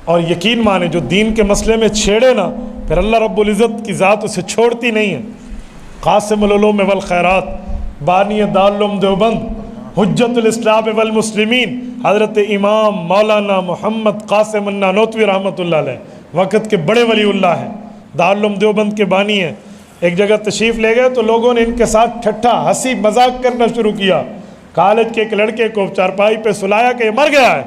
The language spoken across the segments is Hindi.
और यकीन माने जो दीन के मसले में छेड़े ना, फिर अल्लाह रब्बुल इज़्ज़त की ज़ात उसे छोड़ती नहीं है। क़ासिमुल उलूम वल खैरात, बानी दारुल उलूम देवबंद, हुज्जतुल इस्लाम वल मुस्लिमीन, हज़रत इमाम मौलाना मोहम्मद क़ासिम नानोतवी रहमतुल्लाह अलैह, वक़्त के बड़े वलीउल्लाह हैं, दारुल उलूम देवबंद के बानी हैं। एक जगह तशरीफ़ ले गए तो लोगों ने इनके साथ ठट्ठा हंसी मजाक करना शुरू किया। कॉलेज के एक लड़के को चारपाई पे सुलाया कि ये मर गया है,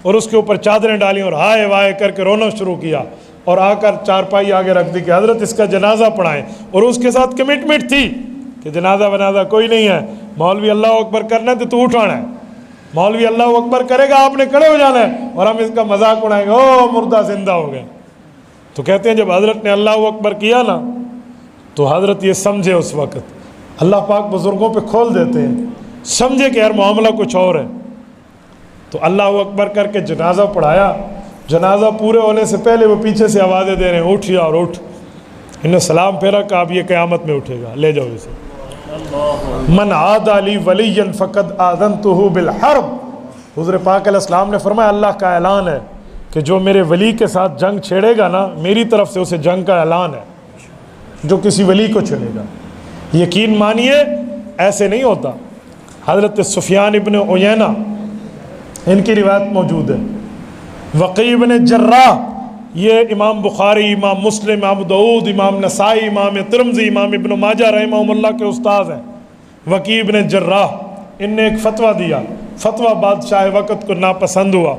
और उसके ऊपर चादरें डाली और हाय वाय करके रोना शुरू किया, और आकर चारपाई आगे रख दी कि हज़रत इसका जनाजा पढ़ाएं। और उसके साथ कमिटमेंट थी कि जनाजा वनाजा कोई नहीं है, मौलवी अल्लाह अकबर करना है तो तू उठाना है, मौलवी अल्लाह अकबर करेगा आपने खड़े हो जाना है, और हम इसका मजाक उड़ाएंगे, ओ मुर्दा जिंदा हो गया। तो कहते हैं जब हज़रत ने अल्लाह अकबर किया ना, तो हज़रत ये समझे, उस वक़्त अल्लाह पाक बुज़ुर्गों पे खोल देते हैं, समझे कि यार मामला कुछ और है। तो अल्लाह अकबर करके जनाजा पढ़ाया। जनाजा पूरे होने से पहले वो पीछे से आवाज़ें दे रहे हैं, उठ यार उठ। इन्हें सलाम फेरा कि आप ये क़यामत में उठेगा, ले जाओ इसे। मन आदा अली वलियन फ़क़द आज़नतुहु बिल हर्ब। हुज़ूर पाक अलैहिस्सलाम ने फरमाया, अल्लाह का ऐलान है कि जो मेरे वली के साथ जंग छेड़ेगा ना, मेरी तरफ से उसे जंग का ऐलान है, जो किसी वली को छेड़ेगा। यकीन मानिए ऐसे नहीं होता। हज़रत सुफियान इब्न उयैना, इनकी रिवायत मौजूद है। वक़ी इब्न जर्राह, ये इमाम बुखारी, इमाम मुस्लिम, इमाम दाऊद, इमाम नसाई, इमाम तिरमिज़ी, इमाम इब्न माजा रहमहुल्लाह के उस्ताद हैं। वक़ी इब्न जर्राह, इनने एक फ़तवा दिया। फ़तवा बादशाह वक़्त को नापसंद हुआ।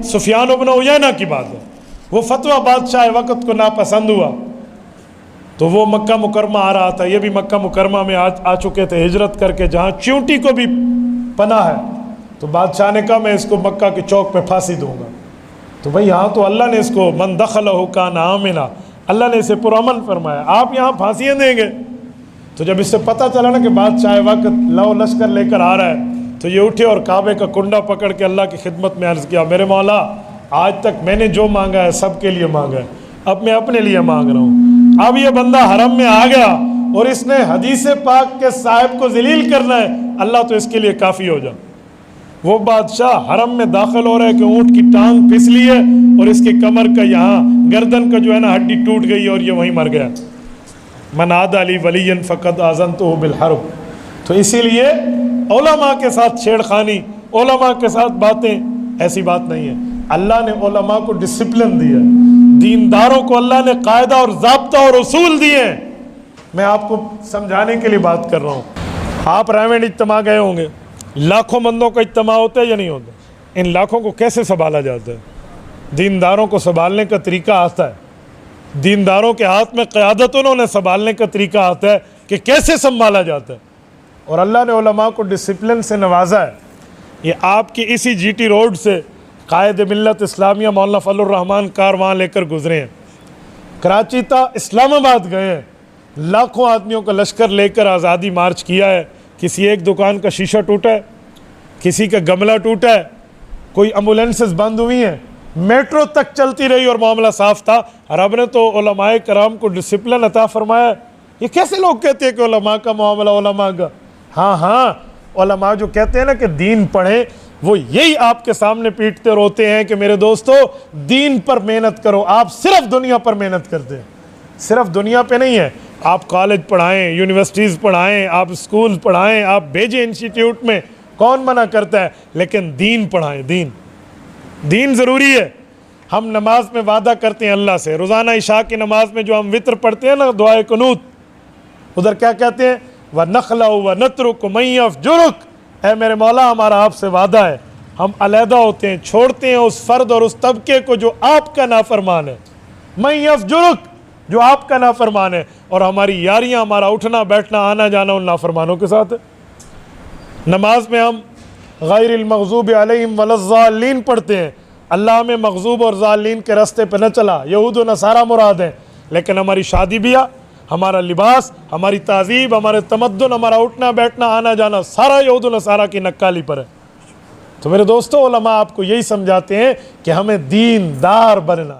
सुफियान इब्न उयैना की बात है। वो फ़तवा बादशाह वक़्त को नापसंद हुआ, तो वो मक्का मुकरमा आ रहा था, ये भी मक्का मुकरमा में आ चुके थे हिजरत करके, जहाँ चींटी को भी पना है। तो बादशाह ने कहा मैं इसको मक्का के चौक पे फांसी दूंगा। तो भाई यहाँ तो अल्लाह ने इसको मन दखलहु कान आमिना, अल्लाह ने इसे पुरअमन फरमाया, आप यहाँ फांसियाँ देंगे। तो जब इससे पता चला ना कि बादशाह वक़्त लौ लश्कर लेकर आ रहा है, तो ये उठे और काबे का कुंडा पकड़ के अल्लाह की खिदमत में अर्ज़ किया, मेरे मौला आज तक मैंने जो मांगा है सब के लिए मांगा है, अब मैं अपने लिए मांग रहा हूँ। अब ये बंदा हरम में आ गया और इसने हदीस पाक के साहिब को जलील करना है, अल्लाह तो इसके लिए काफ़ी हो जा। वो बादशाह हरम में दाखिल हो रहा है कि ऊँट की टांग फिसली है और इसके कमर का यहाँ गर्दन का जो है ना हड्डी टूट गई और ये वहीं मर गया। मन आदा अली वलियन फ़क़द आज़नतुहु बिल हर्ब। तो इसीलिए उलमा के साथ छेड़खानी, उलमा के साथ बातें, ऐसी बात नहीं है। अल्लाह ने उलमा को डिसिप्लिन दिया, दीनदारों को अल्लाह ने कायदा और ज़ाब्ता और उसूल दिए। मैं आपको समझाने के लिए बात कर रहा हूँ। आप रावण इज्तिमा गए होंगे, लाखों बंदों का इज्तिमा होता है या नहीं होता? इन लाखों को कैसे संभाला जाता है? दीनदारों को संभालने का तरीका आता है, दीनदारों के हाथ में क़यादत उन्होंने संभालने का तरीका आता है कि कैसे संभाला जाता है। और अल्लाह ने उलमा को डिसिप्लिन से नवाजा है। ये आपकी इसी जीटी रोड से कायद मिल्लत इस्लामिया मौलाना फजलुर रहमान कारवां लेकर गुजरे हैं, कराची था इस्लामाबाद गए हैं, लाखों आदमियों का लश्कर लेकर आज़ादी मार्च किया है। किसी एक दुकान का शीशा टूटा है, किसी का गमला टूटा है, कोई एम्बुलेंसेस बंद हुई हैं, मेट्रो तक चलती रही और मामला साफ था। रब ने तो उलमाए कराम को डिसिप्लिन अता फरमाया। ये कैसे लोग कहते हैं कि उलमा का मामला उलमा का? हाँ हाँ, उलमा जो कहते हैं ना कि दीन पढ़ें, वो यही आपके सामने पीटते रोते हैं कि मेरे दोस्तों दीन पर मेहनत करो। आप सिर्फ दुनिया पर मेहनत करते हैं, सिर्फ दुनिया पे नहीं है। आप कॉलेज पढ़ाएं, यूनिवर्सिटीज़ पढ़ाएं, आप स्कूल पढ़ाएं, आप भेजें इंस्टीट्यूट में, कौन मना करता है, लेकिन दीन पढ़ाएं। दीन ज़रूरी है। हम नमाज में वादा करते हैं अल्लाह से, रोज़ाना इशा की नमाज में जो हम वित्र पढ़ते हैं ना, दुआए कुनूत, उधर क्या कहते हैं? व नखला व नतरुक मन यफजुरुक, ऐ मेरे मौला हमारा आपसे वादा है, हम अलहदा होते हैं, छोड़ते हैं उस फ़र्द और उस तबके को जो आपका नाफरमान है, मन यफजुरुक, जो आपका नाफरमान है, और हमारी यारियाँ, हमारा उठना बैठना आना जाना उन नाफरमानों के साथ है। नमाज में हम गैरिल मग़ज़ूबि अलैहिम वलज़्ज़ालीन पढ़ते हैं, अल्लाह में मग़ज़ूब और ज़ालीन के रास्ते पर न चला, यहूद व नसारा मुराद है। लेकिन हमारी शादी ब्याह, हमारा लिबास, हमारी तहज़ीब, हमारे तमद्दुन, हमारा उठना बैठना आना जाना सारा यहूद व नसारा की नक्काली पर है। तो मेरे दोस्तों उलमा आपको यही समझाते हैं कि हमें दीनदार बनना।